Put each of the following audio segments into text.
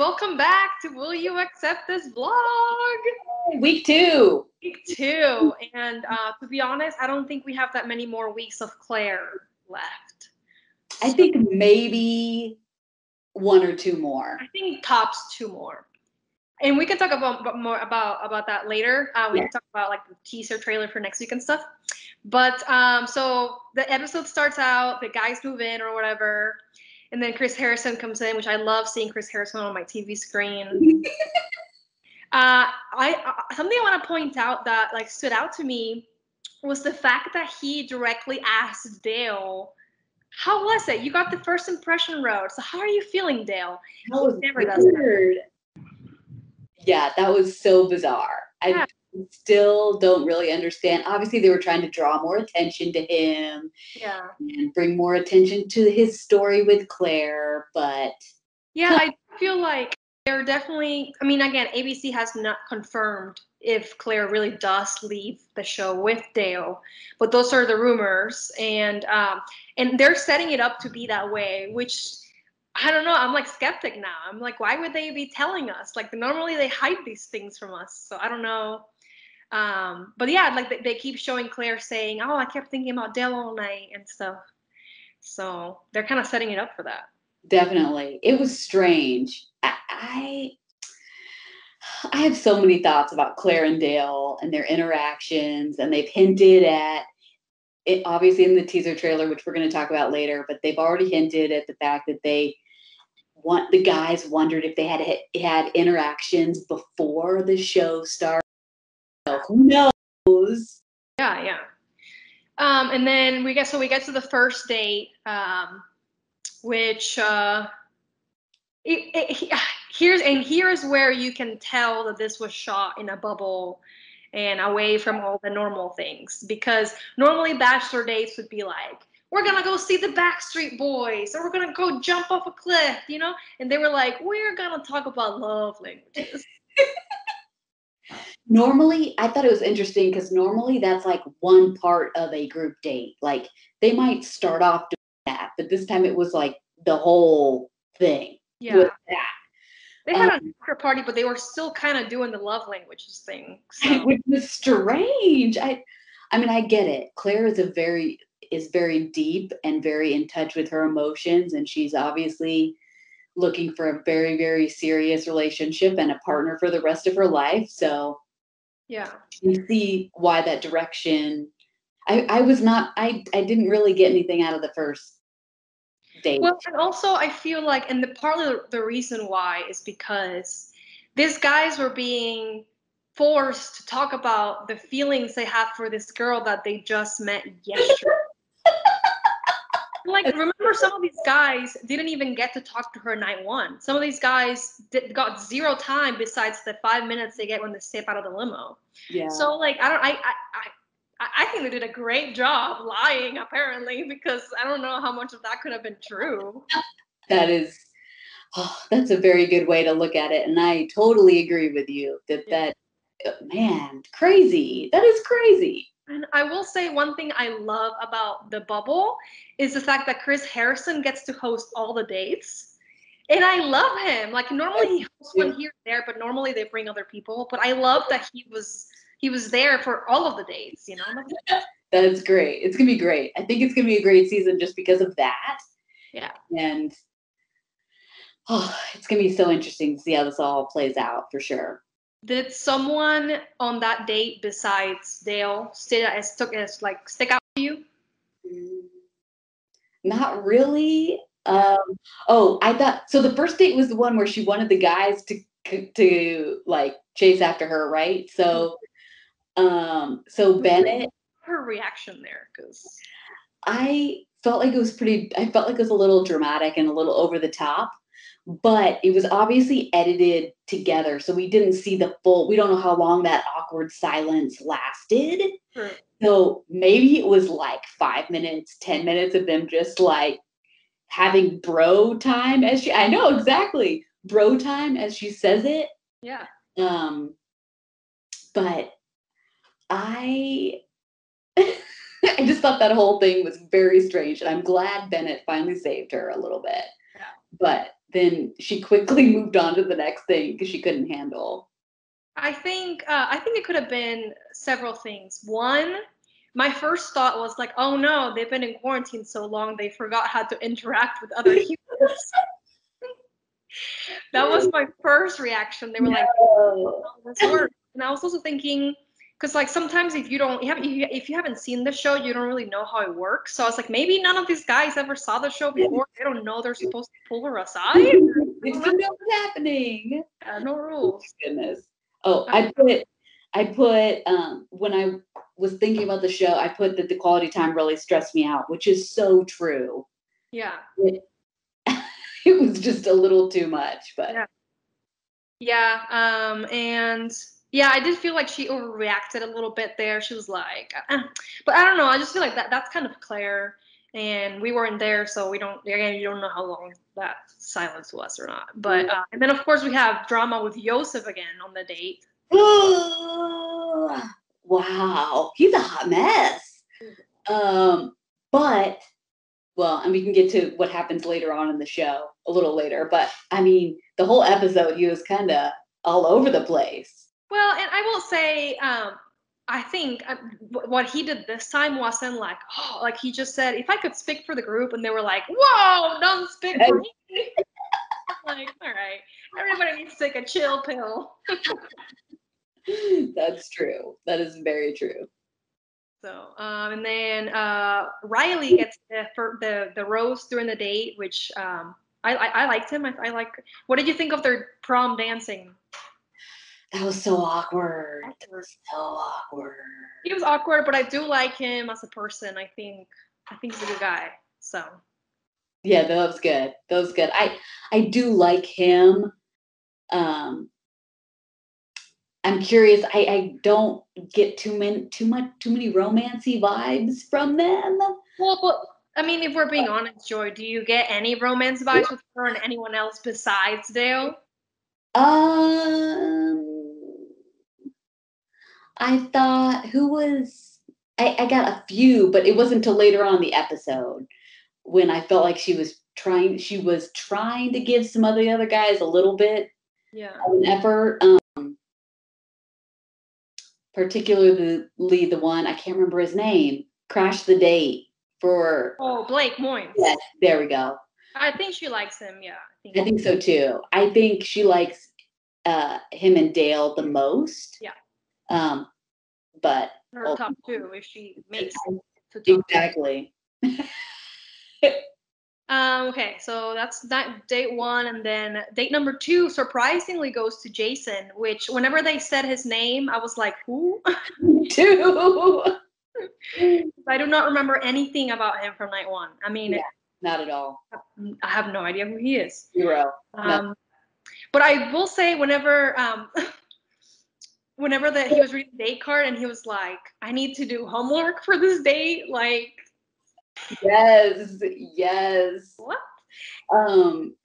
welcome back to Will You Accept This Vlog? Week 2. Week 2. And to be honest, I don't think we have that many more weeks of Claire left. I think maybe 1 or 2 more. I think tops 2 more. And we can talk more about that later. We can talk about like the teaser trailer for next week and stuff. But so the episode starts out, the guys move in or whatever, and then Chris Harrison comes in, which I love seeing Chris Harrison on my TV screen. Something I want to point out that like stood out to me was the fact that he directly asked Dale, "How was it? You got the first impression road. So how are you feeling, Dale?" That was weird. Yeah, that was so bizarre. I still don't really understand. Obviously, they were trying to draw more attention to him. Yeah. And bring more attention to his story with Claire, but... Yeah, I feel like they're definitely... I mean, again, ABC has not confirmed if Claire really does leave the show with Dale, but those are the rumors, and they're setting it up to be that way, which... I don't know. I'm like skeptic now. I'm like, why would they be telling us? Like normally they hide these things from us. So I don't know. But yeah, like they keep showing Claire saying, "Oh, I kept thinking about Dale all night" and stuff. So they're kind of setting it up for that. Definitely. It was strange. I have so many thoughts about Claire and Dale and their interactions, and they've hinted at it obviously in the teaser trailer, which we're going to talk about later, but they've already hinted at the fact that the guys wondered if they had interactions before the show started. So who knows? Yeah. And then we get to the first date, which here's where you can tell that this was shot in a bubble and away from all the normal things, because normally bachelor dates would be like, we're gonna go see the Backstreet Boys, or we're gonna go jump off a cliff, you know? And they were like, we're gonna talk about love languages. Normally, I thought it was interesting because normally that's like one part of a group date. Like they might start off doing that, but this time it was like the whole thing. Yeah. With that. They had an after party, but they were still kind of doing the love languages thing. So. Which was strange. I mean, I get it. Claire is very deep and very in touch with her emotions, and she's obviously looking for a very, very serious relationship and a partner for the rest of her life. So yeah, you see why that direction. I didn't really get anything out of the first date. Well, and also I feel like, and partly the reason why is because these guys were being forced to talk about the feelings they have for this girl that they just met yesterday. Like, remember, some of these guys didn't even get to talk to her night 1. Some of these guys got 0 time besides the 5 minutes they get when they step out of the limo. Yeah. So, like, I think they did a great job lying, apparently, because I don't know how much of that could have been true. That's a very good way to look at it. And I totally agree with you man, crazy. That is crazy. And I will say one thing I love about the bubble is the fact that Chris Harrison gets to host all the dates. And I love him. Like normally he hosts one here and there, but normally they bring other people. But I love that he was there for all of the dates, you know? That is great. It's going to be great. I think it's going to be a great season just because of that. Yeah. And it's going to be so interesting to see how this all plays out for sure. Did someone on that date besides Dale stick out to you? Not really. I thought so. The first date was the one where she wanted the guys to like chase after her, right? So, Bennett. Her reaction there, because I felt like it was a little dramatic and a little over the top. But it was obviously edited together, so we didn't see we don't know how long that awkward silence lasted. True. So maybe it was like 5 minutes, 10 minutes of them just like having bro time I know exactly, bro time as she says it. Yeah. But I just thought that whole thing was very strange, and I'm glad Bennett finally saved her a little bit. Yeah. But then she quickly moved on to the next thing because she couldn't handle. I think it could have been several things. One, my first thought was like, oh no, they've been in quarantine so long they forgot how to interact with other humans. That was my first reaction. They were like, No. how does this work? And I was also thinking, because like sometimes if you haven't seen the show, you don't really know how it works. So I was like, maybe none of these guys ever saw the show before. They don't know they're supposed to pull her aside. They didn't know what's happening. No rules. Oh, goodness. Oh, I put when I was thinking about the show, I put that the quality time really stressed me out, which is so true. Yeah. It was just a little too much, but and yeah, I did feel like she overreacted a little bit there. She was like, but I don't know. I just feel like that's kind of Claire, and we weren't there, so we don't. Again, you don't know how long that silence was or not. But and then of course we have drama with Yosef again on the date. Wow, he's a hot mess. But well, and we can get to what happens later on in the show a little later. But I mean, the whole episode, he was kind of all over the place. Well, and I will say, I think what he did this time wasn't like, oh, like he just said, if I could speak for the group, and they were like, whoa, don't speak for me. Like, all right, everybody needs to take a chill pill. That's true. That is very true. So, and then Riley gets the rose during the date, which I liked him. I like. What did you think of their prom dancing? That was so awkward. So awkward. He was awkward, but I do like him as a person. I think he's a good guy. So. Yeah, that was good. That was good. I do like him. I'm curious. I don't get too many romancy vibes from them. Well, but I mean, if we're being honest, Joy, do you get any romance vibes with her and anyone else besides Dale? I thought I got a few, but it wasn't until later on in the episode when I felt like she was trying to give some of the other guys a little bit of an effort. Particularly the one, I can't remember his name, crashed the date for. Oh, Blake Moynes. Yes, there we go. I think she likes him, yeah. I think so too. I think she likes him and Dale the most. Yeah. But her top two if she makes it to top exactly. Okay, so that's that date one, and then date number two surprisingly goes to Jason, which whenever they said his name, I was like, who? Too. I do not remember anything about him from night one. I mean, not at all. I have no idea who he is. Zero. But I will say, whenever he was reading the date card and he was like, I need to do homework for this date, like. Yes. What?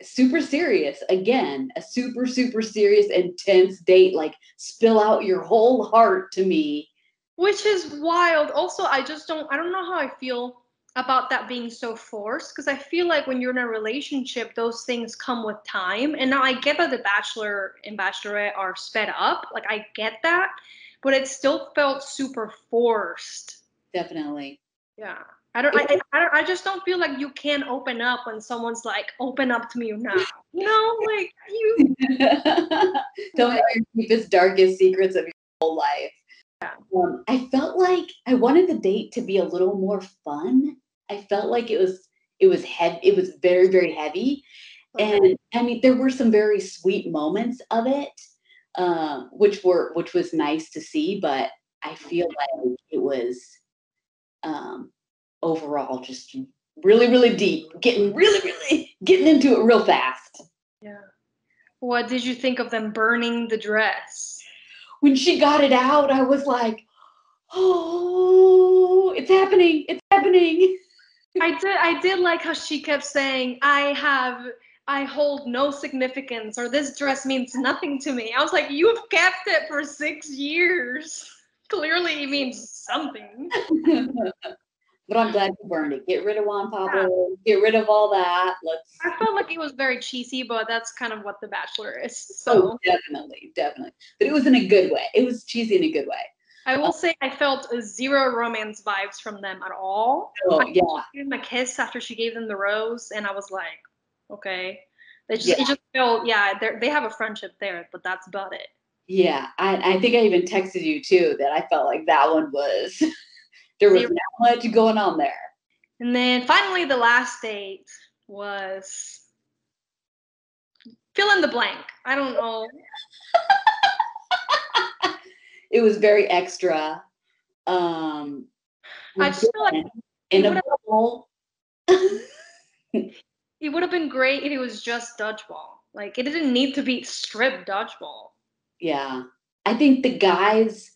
Super serious. Again, a super serious, intense date. Like, spill out your whole heart to me. Which is wild. Also, I don't know how I feel about that being so forced, because I feel like when you're in a relationship, those things come with time. And now I get that the Bachelor and Bachelorette are sped up. Like, I get that, but it still felt super forced. Definitely. Yeah. I just don't feel like you can open up when someone's like, open up to me now. You know, like you. Tell me your deepest, darkest secrets of your whole life. Yeah. I felt like I wanted the date to be a little more fun. I felt like it was heavy. It was very, very heavy. Okay. And I mean, there were some very sweet moments of it, which was nice to see. But I feel like it was overall just really, really deep, getting into it real fast. Yeah. What did you think of them burning the dress? When she got it out, I was like, oh, it's happening. It's happening. I did like how she kept saying, I hold no significance, or this dress means nothing to me. I was like, you've kept it for 6 years. Clearly it means something. But I'm glad you burned it. Get rid of Juan Pablo. Yeah. Get rid of all that. I felt like it was very cheesy, but that's kind of what The Bachelor is. So definitely. But it was in a good way. It was cheesy in a good way. I will say I felt zero romance vibes from them at all. Oh, yeah. She gave him a kiss after she gave them the rose, and I was like, okay. It just felt, they have a friendship there, but that's about it. Yeah, I think I even texted you too that I felt like that one was, there was not much going on there. And then finally the last date was fill in the blank. I don't know. It was very extra. I just feel like in a bowl. It would have been great if it was just dodgeball. Like, it didn't need to be strip dodgeball. Yeah. I think the guys,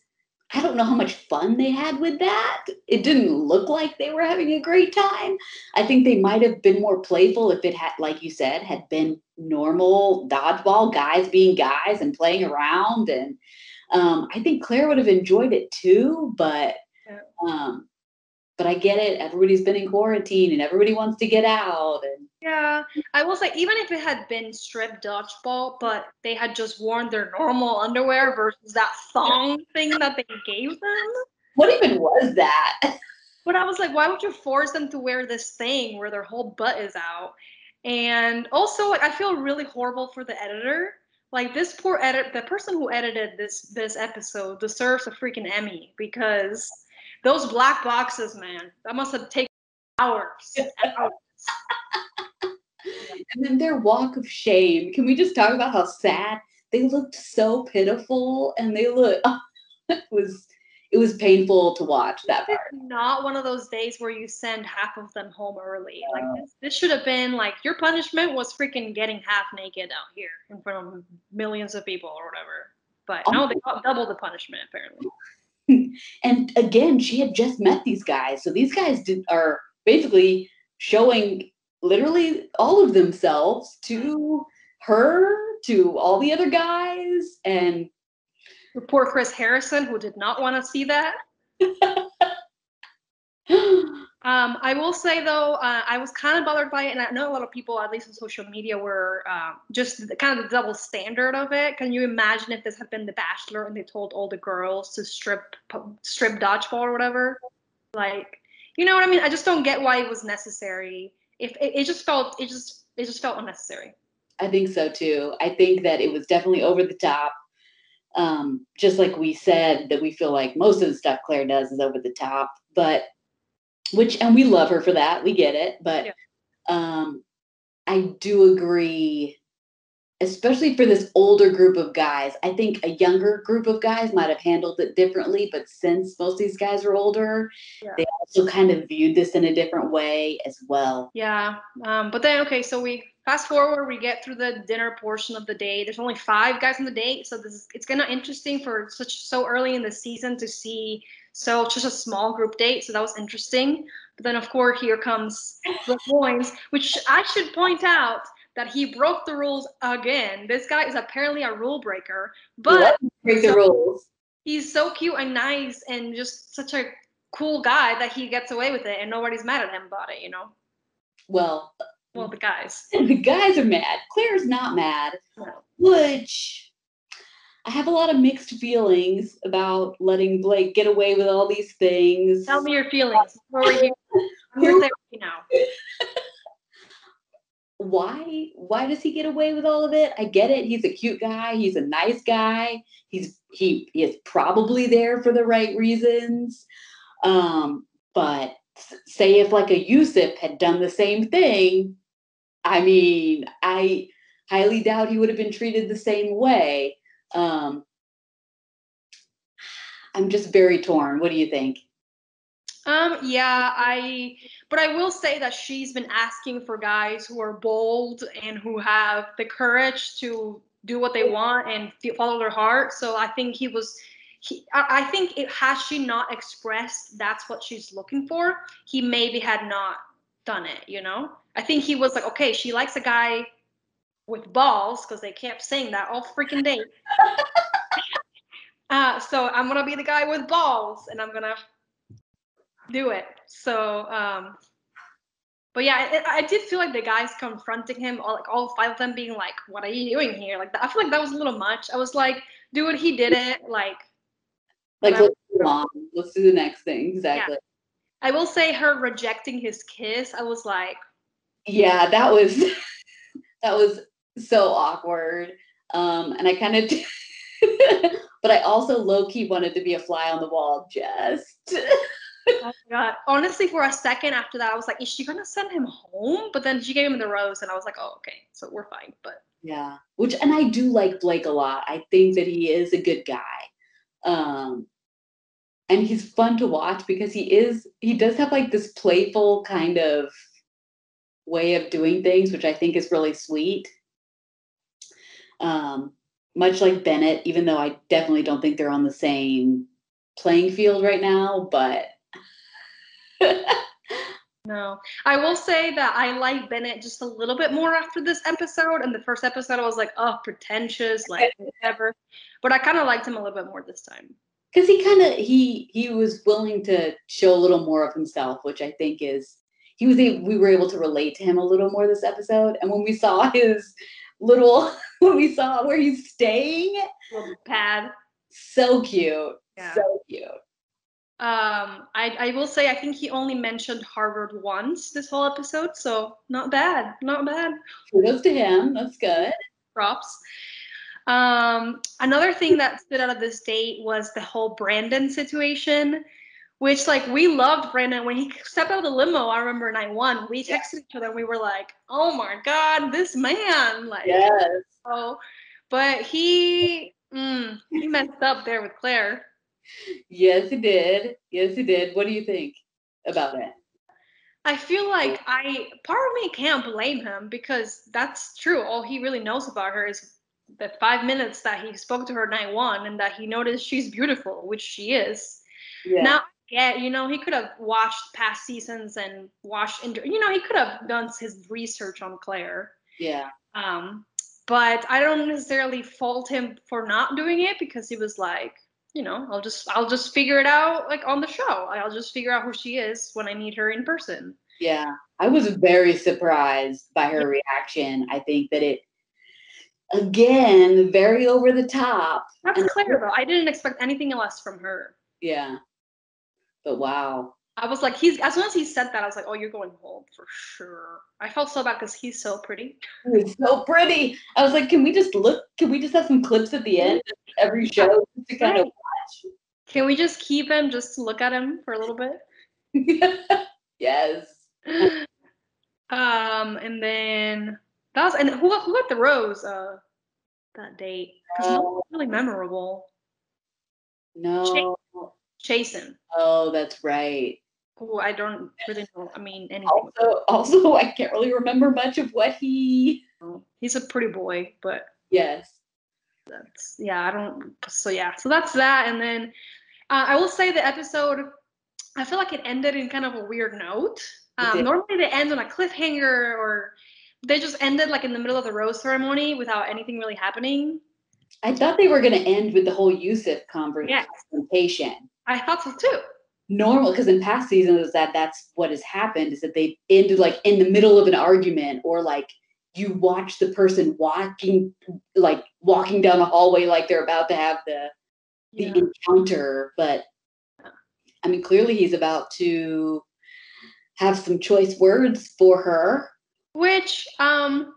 I don't know how much fun they had with that. It didn't look like they were having a great time. I think they might have been more playful if it had, like you said, had been normal dodgeball, guys being guys and playing around. And I think Claire would have enjoyed it too, but I get it. Everybody's been in quarantine and everybody wants to get out. And yeah, I will say, even if it had been strip dodgeball, but they had just worn their normal underwear versus that thong thing that they gave them. What even was that? But I was like, why would you force them to wear this thing where their whole butt is out? And also, like, I feel really horrible for the editor. Like, this poor the person who edited this episode deserves a freaking Emmy, because those black boxes, man, that must have taken hours. And then their walk of shame. Can we just talk about how sad they looked? So pitiful, and they look. It was painful to watch that part. It's not one of those days where you send half of them home early. Like, this should have been like, your punishment was freaking getting half naked out here in front of millions of people or whatever. But no, they got double the punishment apparently. And again, she had just met these guys, so these guys are basically showing literally all of themselves to her, to all the other guys, and poor Chris Harrison, who did not want to see that. I will say though, I was kind of bothered by it, and I know a lot of people, at least on social media, were just kind of the double standard of it. Can you imagine if this had been The Bachelor and they told all the girls to strip dodgeball or whatever? Like, you know what I mean? I just don't get why it was necessary. If it just felt unnecessary. I think so too. I think that it was definitely over the top. Just like we said, that we feel like most of the stuff Claire does is over the top, but and we love her for that. We get it. But I do agree, especially for this older group of guys. I think a younger group of guys might have handled it differently, but since most of these guys are older, they also kind of viewed this in a different way as well. Yeah. But then, okay, so we fast forward, we get through the dinner portion of the day. There's only 5 guys on the date, so it's kind of interesting for so early in the season to see just a small group date. So that was interesting. But then, of course, here comes Rick Owens, which I should point out that he broke the rules again. This guy is apparently a rule breaker, but break the rules. He's so cute and nice and just such a cool guy that he gets away with it and nobody's mad at him about it, you know? Well, the guys. The guys are mad. Claire's not mad, no. Which I have a lot of mixed feelings about letting Blake get away with all these things. Tell me your feelings. I'm your therapy now. Why does he get away with all of it? I get it. He's a cute guy. He's a nice guy. He is probably there for the right reasons. But say if like a Yusuf had done the same thing, I mean, I highly doubt he would have been treated the same way. I'm just very torn. What do you think? But I will say that she's been asking for guys who are bold and who have the courage to do what they want and follow their heart. So I think I think has she not expressed that's what she's looking for, he maybe had not done it, you know? I think he was like, okay, she likes a guy with balls, because they kept saying that all freaking day. So I'm going to be the guy with balls, and I'm going to do it. So, but yeah, I did feel like the guys confronting him, all five of them being like, "What are you doing here?" Like, I feel like that was a little much. I was like, "Dude, he did it." Like, Like, whatever. let's move on. Let's do the next thing. Yeah. Exactly. I will say her rejecting his kiss. I was like, Yeah, that was that was so awkward. And I kind of, but I also low key wanted to be a fly on the wall. Just oh my god. Honestly, for a second after that, I was like, is she gonna send him home? But then she gave him the rose, and I was like, oh, okay, so we're fine. But yeah, which and I do like Blake a lot. I think that he is a good guy. Um, and he's fun to watch because he does have like this playful kind of way of doing things, which I think is really sweet. Um, much like Bennett, even though I definitely don't think they're on the same playing field right now, but no, I will say that I like Bennett just a little bit more after this episode. And the first episode, I was like, oh, pretentious, like whatever. But I kind of liked him a little bit more this time. because he was willing to show a little more of himself, which I think is we were able to relate to him a little more this episode. And when we saw his little when we saw where he's staying, Little pad. so cute, Yeah. so cute. I will say I think he only mentioned Harvard once this whole episode, so not bad, not bad. Kudos to him. That's good. Props. Another thing that stood out of this date was the whole Brandon situation, which like we loved Brandon when he stepped out of the limo. I remember night one, we texted each other and we were like, "Oh my God, this man!" Like, Yes. oh, but he messed up there with Claire. Yes, he did. Yes, he did. What do you think about it? I feel like part of me can't blame him because that's true. All he really knows about her is the 5 minutes that he spoke to her night one and that he noticed she's beautiful, which she is. Yeah. Now, yeah, he could have watched past seasons and he could have done his research on Claire. Yeah. Um, but I don't necessarily fault him for not doing it because he was like, I'll just figure it out like on the show. I'll just figure out who she is when I meet her in person. Yeah. I was very surprised by her reaction. I think that it, again, very over the top. That's And Claire though. I didn't expect anything less from her. yeah. But wow. I was like, he's as soon as he said that, I was like, oh, you're going home for sure. I felt so bad because he's so pretty. It's so pretty. I was like, can we just have some clips at the end of every show to kind of watch? Can we just keep him just to look at him for a little bit? Yes. And then who got the rose that date? Because no one was really memorable. No. Jason. Oh, that's right. Who I don't really know. I mean, anything. Also, I can't really remember much of what he. He's a pretty boy, but Yes. I don't. So yeah, so that's that. And then I will say the episode, I feel like it ended in kind of a weird note. Normally they end on a cliffhanger or they just ended like in the middle of the rose ceremony without anything really happening. I thought they were going to end with the whole Yusuf confrontation. I thought so too. Normal, because in past seasons that's what has happened is that they ended like in the middle of an argument or like you watch the person walking down a hallway like they're about to have the encounter. But I mean, clearly he's about to have some choice words for her. Which, and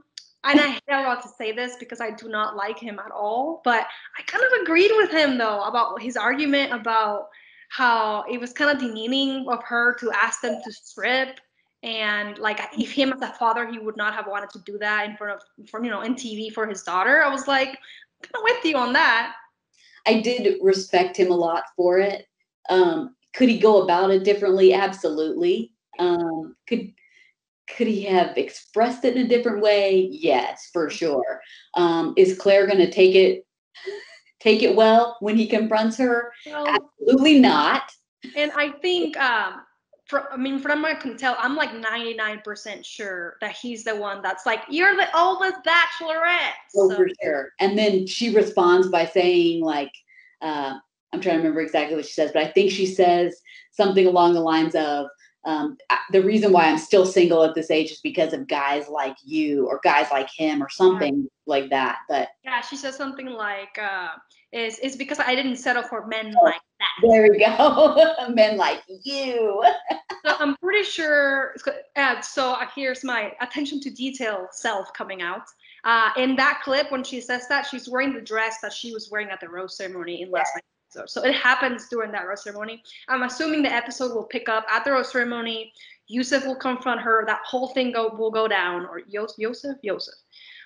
I hate about to say this because I do not like him at all, but I kind of agreed with him though about his argument about how it was kind of demeaning of her to ask them to strip. And like, if him as a father, he would not have wanted to do that in front of, in TV for his daughter. I was like, kind of with you on that. I did respect him a lot for it. Could he go about it differently? Absolutely. Could he have expressed it in a different way? Yes, for sure. Is Claire going to take it well when he confronts her? Well, absolutely not. And I think, from what I can tell, I'm like 99% sure that he's the one that's like, you're the oldest bachelorette. Oh, for sure. And then she responds by saying like, I'm trying to remember exactly what she says, but I think she says something along the lines of, the reason why I'm still single at this age is because of guys like you or guys like him or something like that. But yeah, she says something like, "Is because I didn't settle for men oh, like that." there we go. Men like you. So I'm pretty sure. So here's my attention to detail self coming out. In that clip, when she says that, she's wearing the dress that she was wearing at the rose ceremony in last night's episode. So it happens during that rose ceremony. I'm assuming the episode will pick up at the rose ceremony. Yusuf will confront her. That whole thing will go down. Or Yosef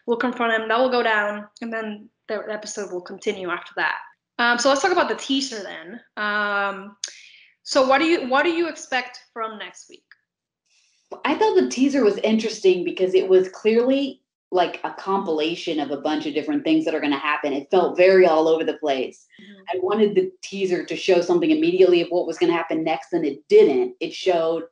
will confront him. That will go down, and then the episode will continue after that. So let's talk about the teaser then. So what do you expect from next week? I thought the teaser was interesting because it was clearly like a compilation of a bunch of different things that are going to happen. It felt very all over the place. Mm-hmm. I wanted the teaser to show something immediately of what was going to happen next, and it didn't. It showed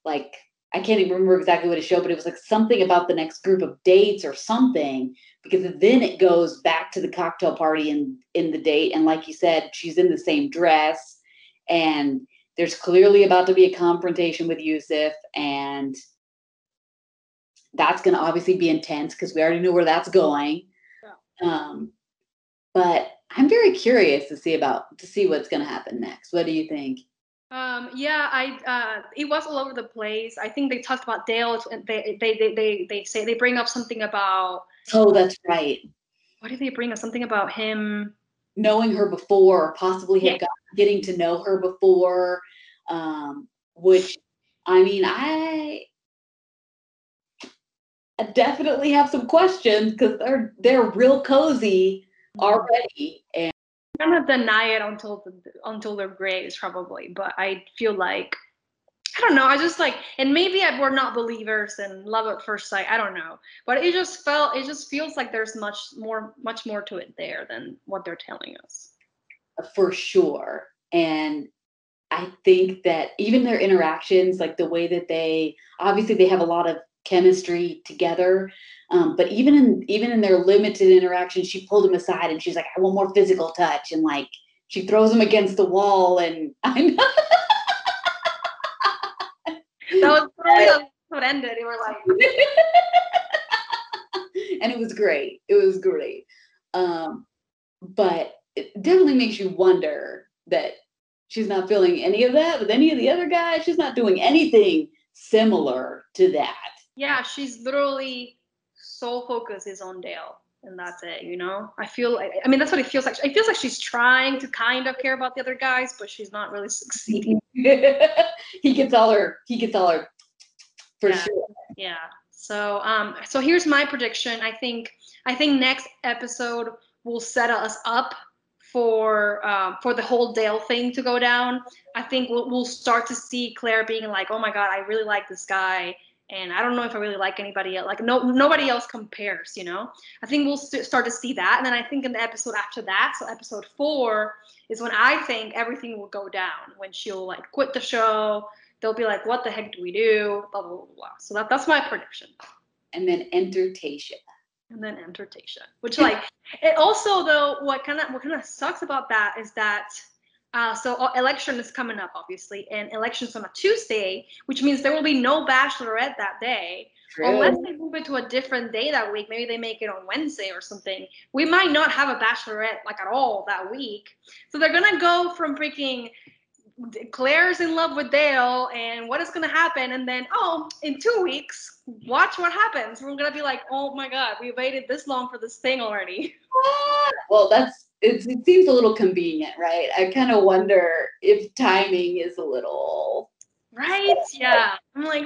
like, I can't even remember exactly what it showed, but it was like something about the next group of dates or something, because then it goes back to the cocktail party in the date. And like you said, she's in the same dress, and there's clearly about to be a confrontation with Yusuf, and that's going to obviously be intense because we already know where that's going. Yeah. But I'm very curious to see what's going to happen next. What do you think? It was all over the place. I think they talked about Dale. They say they bring up something about. Oh, that's right. What did they bring up? Something about him knowing her before, or possibly getting to know her before. Which, I mean, I definitely have some questions because they're real cozy already, and I'm gonna deny it until their graves probably. But I feel like, I don't know. I just like, and maybe we're not believers in love at first sight. I don't know, but it just feels like there's much more to it there than what they're telling us. For sure. And I think that even their interactions, like the way that they have a lot of chemistry together. But even in their limited interactions, she pulled him aside and she's like, I want more physical touch. And like, she throws him against the wall. And I know. That was really what ended. They were like, and it was great. It was great. But it definitely makes you wonder that she's not feeling any of that with any of the other guys. She's not doing anything similar to that. Yeah, she's literally sole focus is on Dale, and that's it. You know, I feel like, I mean, that's what it feels like. It feels like she's trying to kind of care about the other guys, but she's not really succeeding. He gets all her for sure. Yeah. So here's my prediction. I think next episode will set us up for the whole Dale thing to go down. I think we'll start to see Claire being like, oh my God, I really like this guy, and I don't know if I really like anybody else. Like nobody else compares, you know. I think we'll start to see that, and then I think in the episode after that, so episode 4 is when I think everything will go down, when she'll like quit the show. They'll be like, what the heck do we do? Blah, blah, blah, blah. So that's my prediction. And then enter Tayshia. Which like, it also though, what kind of sucks about that is that, so election is coming up obviously, and election's on a Tuesday, which means there will be no Bachelorette that day. True. Unless they move it to a different day that week. Maybe they make it on Wednesday or something. We might not have a Bachelorette like at all that week. So they're gonna go from freaking Claire's in love with Dale, and what is going to happen? And then, in 2 weeks, watch what happens. We're going to be like, oh my God, we waited this long for this thing already. Well, it seems a little convenient, right? I kind of wonder if timing is a little. Right? Yeah. I'm like,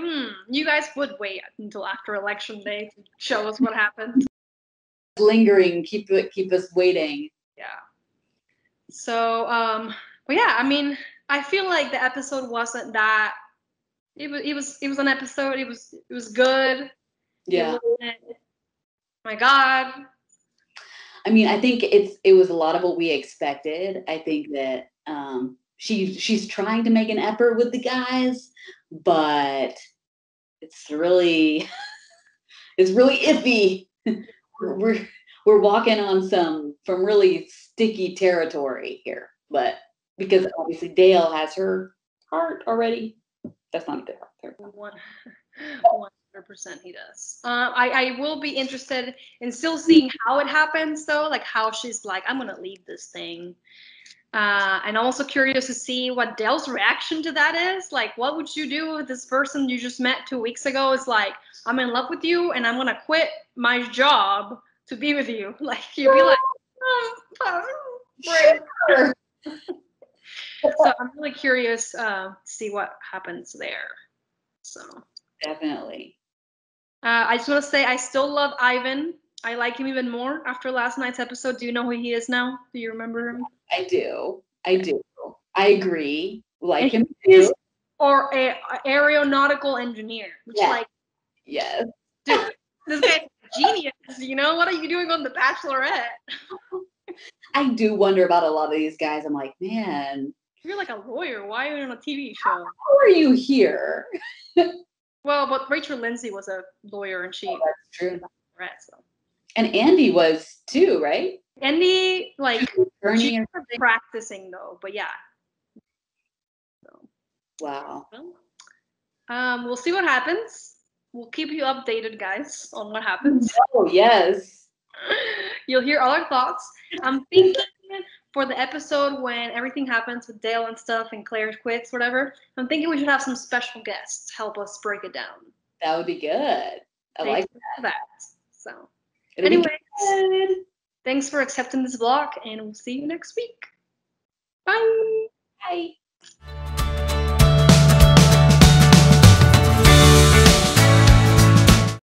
you guys would wait until after election day to show us what happened. Lingering, keep us waiting. Yeah. So, but yeah, I mean, I feel like the episode wasn't that. It was an episode. It was good. Yeah. My God. I mean, I think it was a lot of what we expected. I think that she's trying to make an effort with the guys, but it's really iffy. We're walking on some really sticky territory here. but because obviously Dale has her heart already. That's not a good heart. 100% he does. I will be interested in still seeing how it happens, though, like how she's like, I'm gonna leave this thing. And I'm also curious to see what Dale's reaction to that is. Like, what would you do if this person you just met 2 weeks ago is like, I'm in love with you and I'm gonna quit my job to be with you? Like, you'd be like, Sure. So I'm really curious to see what happens there. So Definitely. I just want to say I still love Ivan. I like him even more after last night's episode. Do you know who he is now? Do you remember him? I do. I agree. Like him He's too. or a aeronautical engineer, which like, yes, dude, this guy's a genius. You know, what are you doing on The Bachelorette? I do wonder about a lot of these guys. I'm like, man, you're like a lawyer. Why are you on a TV show? How are you here? Well, but Rachel Lindsay was a lawyer, and she. Oh, that's true. So. And Andy was too, right? Andy, like, she's practicing though, but yeah. So. Wow. We'll see what happens. We'll keep you updated, guys, on what happens. Oh, yes. You'll hear our thoughts. I'm thinking for the episode when everything happens with Dale and stuff and Claire quits, whatever, I'm thinking we should have some special guests help us break it down. That would be good. I like that. So, anyway, thanks for accepting this vlog, and we'll see you next week. Bye. Bye.